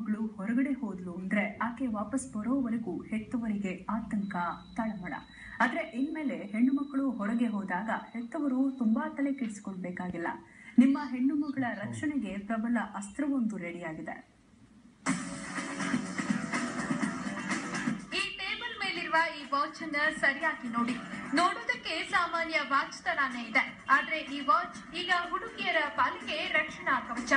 ಮಗಳು ಹೊರಗಡೆ ಹೋದ್ಲು ಅಂದ್ರೆ ಆಕೆ ವಾಪಸ್ ಬರೋವರೆಗೂ ಹೆತ್ತವರಿಗೆ ಆತಂಕ, ತಳಮಳ. ಆದ್ರೆ ಇನ್ಮೇಲೆ ಹೆಣ್ಣು ಮಕ್ಕಳು ಹೊರಗೆ ಹೋದಾಗ ಹೆತ್ತವರು ತುಂಬಾ ತಲೆ ಕೆಡಿಸಿಕೊಳ್ಬೇಕಾಗಿಲ್ಲ. ನಿಮ್ಮ ಹೆಣ್ಣು ಮಗಳ ರಕ್ಷಣೆಗೆ ಪ್ರಬಲ ಅಸ್ತ್ರವೊಂದು ರೆಡಿಯಾಗಿದೆ. ಈ ಟೇಬಲ್ ಮೇಲಿರುವ ಈ ವಾಚ್ ಅನ್ನ ಸರಿಯಾಗಿ ನೋಡಿ. ನೋಡೋದಕ್ಕೆ ಸಾಮಾನ್ಯ ವಾಚ್ ತರಾನೇ ಇದೆ, ಆದ್ರೆ ಈ ವಾಚ್ ಈಗ ಹುಡುಗಿಯರ ಪಾಲಿಗೆ ರಕ್ಷಣಾ ಕವಚ.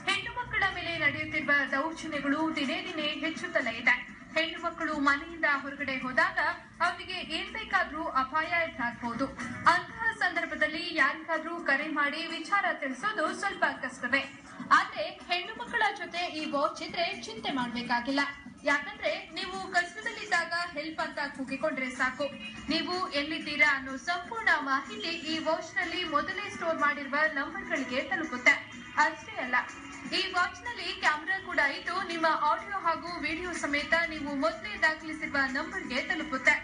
ಹೆಣ್ಣು ಮಕ್ಕಳ ಮೇಲೆ ನಡೆಯುತ್ತಿರುವ ದೌರ್ಜನ್ಯಗಳು ದಿನೇ ದಿನೇ ಹೆಚ್ಚುತ್ತಲೇ ಇದೆ. ಹೆಣ್ಣು ಮಕ್ಕಳು ಮನೆಯಿಂದ ಹೊರಗಡೆ ಹೋದಾಗ ಅವರಿಗೆ ಏನ್ ಬೇಕಾದ್ರೂ ಅಪಾಯ ಎದುರಾಗಬಹುದು. ಅಂತಹ ಸಂದರ್ಭದಲ್ಲಿ ಯಾರಿಗಾದ್ರೂ ಕರೆ ಮಾಡಿ ವಿಚಾರ ತಿಳಿಸೋದು ಸ್ವಲ್ಪ ಕಷ್ಟವೇ. ಆದ್ರೆ ಹೆಣ್ಣು ಮಕ್ಕಳ ಜೊತೆ ಈ ವಾಚ್ ಇದ್ರೆ ಚಿಂತೆ ಮಾಡ್ಬೇಕಾಗಿಲ್ಲ. ಯಾಕಂದ್ರೆ ನೀವು ಕಷ್ಟದಲ್ಲಿದ್ದಾಗ ಹೆಲ್ಪ್ ಅಂತ ಕೂಗಿಕೊಂಡ್ರೆ ಸಾಕು. ನೀವು ಎಲ್ಲಿದ್ದೀರಾ ಅನ್ನೋ ಸಂಪೂರ್ಣ ಮಾಹಿತಿ ಈ ವಾಚ್ ನಲ್ಲಿ ಮೊದಲೇ ಸ್ಟೋರ್ ಮಾಡಿರುವ ನಂಬರ್ಗಳಿಗೆ ತಲುಪುತ್ತೆ. ಅಷ್ಟೇ ಅಲ್ಲ, ಈ ವಾಚ್ ನಲ್ಲಿ ಕ್ಯಾಮೆರಾ ಕೂಡ ಇದ್ದು ನಿಮ್ಮ ಆಡಿಯೋ ಹಾಗೂ ವಿಡಿಯೋ ಸಮೇತ ನೀವು ಮೊದಲೇ ದಾಖಲಿಸಿರುವ ನಂಬರ್ಗೆ ತಲುಪುತ್ತೆ.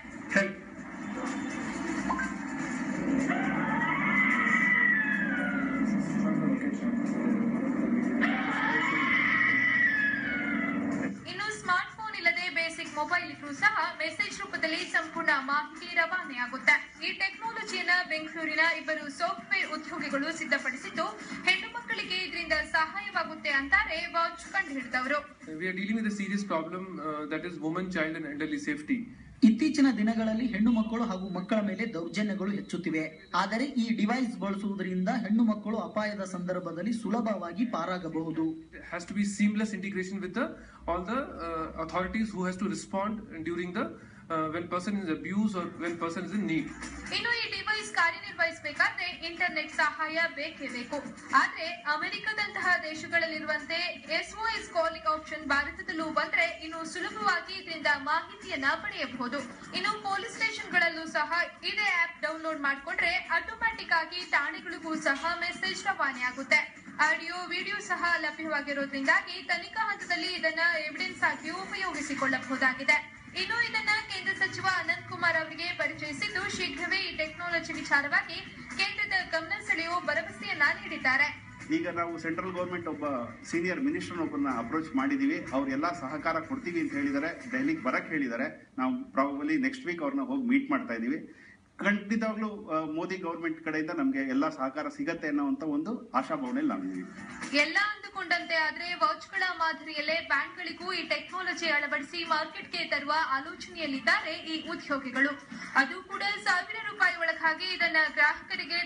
ಇನ್ನು ಸ್ಮಾರ್ಟ್ ಫೋನ್ ಇಲ್ಲದೆ ಬೇಸಿಕ್ ಮೊಬೈಲ್ ಇದ್ರೂ ಸಹ ಮೆಸೇಜ್ ರೂಪದಲ್ಲಿ ಸಂಪೂರ್ಣ ಮಾಹಿತಿ ರವಾನೆ ಆಗುತ್ತೆ. ಈ ಟೆಕ್ನಾಲಜಿಯನ್ನ ಬೆಂಗಳೂರಿನ ಇಬ್ಬರು ಸಾಫ್ಟ್ವೇರ್ ಉದ್ಯೋಗಿಗಳು ಸಿದ್ಧಪಡಿಸಿದ್ದು ಹೆಣ್ಣು ಮಕ್ಕಳಿಗೆ ಇದರಿಂದ ಸಹಾಯವಾಗುತ್ತೆ ಅಂತಾರೆ watch ಕಂಡುಹಿಡಿದವರು. We are dealing with a serious problem that is women, child and elderly safety. ಇತ್ತೀಚಿನ ದಿನಗಳಲ್ಲಿ ಹೆಣ್ಣು ಮಕ್ಕಳು ಹಾಗೂ ಮಕ್ಕಳ ಮೇಲೆ ದೌರ್ಜನ್ಯಗಳು ಹೆಚ್ಚುತ್ತಿವೆ. ಆದರೆ ಈ ಡಿವೈಸ್ ಬಳಸುವುದರಿಂದ ಹೆಣ್ಣು ಮಕ್ಕಳು ಅಪಾಯದ ಸಂದರ್ಭದಲ್ಲಿ ಸುಲಭವಾಗಿ ಪಾರಾಗಬಹುದು. It has to be seamless integration with all the authorities who has to respond during the when person is abused or when person is in need. ಇನ್ನು ಈ ಡಿವೈಸ್ ಕಾರ್ಯನಿರ್ವಹಿಸಬೇಕಾದ್ರೆ ಇಂಟರ್ನೆಟ್ ಸಹಾಯ ಬೇಕೇ ಬೇಕು. ಆದ್ರೆ ಅಮೆರಿಕದಂತಹ ದೇಶಗಳಲ್ಲಿರುವಂತೆ SOS ಕಾಲಿಂಗ್ ಆಪ್ಷನ್ ಭಾರತದಲ್ಲೂ ಬಂದ್ರೆ ಇನ್ನು ಸುಲಭವಾಗಿ ಇದರಿಂದ ಮಾಹಿತಿಯನ್ನ ಪಡೆಯಬಹುದು. ಇನ್ನು ಪೊಲೀಸ್ ಸ್ಟೇಷನ್ಗಳಲ್ಲೂ ಸಹ ಇದೇ ಆಪ್ ಡೌನ್ಲೋಡ್ ಮಾಡಿಕೊಂಡ್ರೆ ಆಟೋಮ್ಯಾಟಿಕ್ ಆಗಿ ಠಾಣೆಗಳಿಗೂ ಸಹ ಮೆಸೇಜ್ ರವಾನೆ ಆಗುತ್ತೆ. ಆಡಿಯೋ, ವಿಡಿಯೋ ಸಹ ಲಭ್ಯವಾಗಿರೋದ್ರಿಂದಾಗಿ ತನಿಖಾ ಹಂತದಲ್ಲಿ ಇದನ್ನ ಎವಿಡೆನ್ಸ್ ಆಗಿ ಉಪಯೋಗಿಸಿಕೊಳ್ಳಬಹುದಾಗಿದೆ. ಇನ್ನು ಇದನ್ನ ಕೇಂದ್ರ ಸಚಿವ ಅನಂತ್ ಕುಮಾರ್ ಅವರಿಗೆ ಪರಿಚಯಿಸಿದ್ದು ಶೀಘ್ರವೇ ಈ ಟೆಕ್ನಾಲಜಿ ವಿಚಾರವಾಗಿ ಕೇಂದ್ರದ ಗಮನ ಸೆಳೆಯುವ ಭರವಸೆಯನ್ನ ನೀಡಿದ್ದಾರೆ. ಈಗ ನಾವು ಸೆಂಟ್ರಲ್ ಗೌರ್ಮೆಂಟ್ ಒಬ್ಬ ಸೀನಿಯರ್ ಮಿನಿಸ್ಟರ್ ಒಬ್ಬರನ್ನ ಅಪ್ರೋಚ್ ಮಾಡಿದೀವಿ. ಅವ್ರೆಲ್ಲ ಸಹಕಾರ ಕೊಡ್ತೀವಿ ಅಂತ ಹೇಳಿದ್ದಾರೆ. ದೆಹಲಿಗೆ ಬರಕ್ ಹೇಳಿದ್ದಾರೆ. ನಾವು ಪ್ರಾಬಬಲಿ ನೆಕ್ಸ್ಟ್ ವೀಕ್ ಅವ್ರನ್ನ ಹೋಗಿ ಮೀಟ್ ಮಾಡ್ತಾ ಇದೀವಿ. ಖಂಡಿತವಾಗ್ಲೂ ಮೋದಿ ಗವರ್ಮೆಂಟ್ ಕಡೆಯಿಂದ ನಮ್ಗೆ ಎಲ್ಲಾ ಸಹಕಾರ ಸಿಗತ್ತೆ ಅನ್ನೋಂತ ಒಂದು ಆಶಾಭಾವನೆಯಲ್ಲಿ ನಾವಿದ್ದೀವಿ. ಎಲ್ಲ ಅಂದುಕೊಂಡಂತೆ ಆದ್ರೆ ವಾಚ್ಗಳ ಮಾದರಿಯಲ್ಲೇ ಬ್ಯಾಂಕ್ಗಳಿಗೂ ಈ ಟೆಕ್ನಾಲಜಿ ಅಳವಡಿಸಿ ಮಾರ್ಕೆಟ್ಗೆ ತರುವ ಆಲೋಚನೆಯಲ್ಲಿದ್ದಾರೆ ಈ ಉದ್ಯೋಗಿಗಳು. ಅದು ಕೂಡ ₹1000 ಒಳಗಾಗಿ ಇದನ್ನ ಗ್ರಾಹಕರಿಗೆ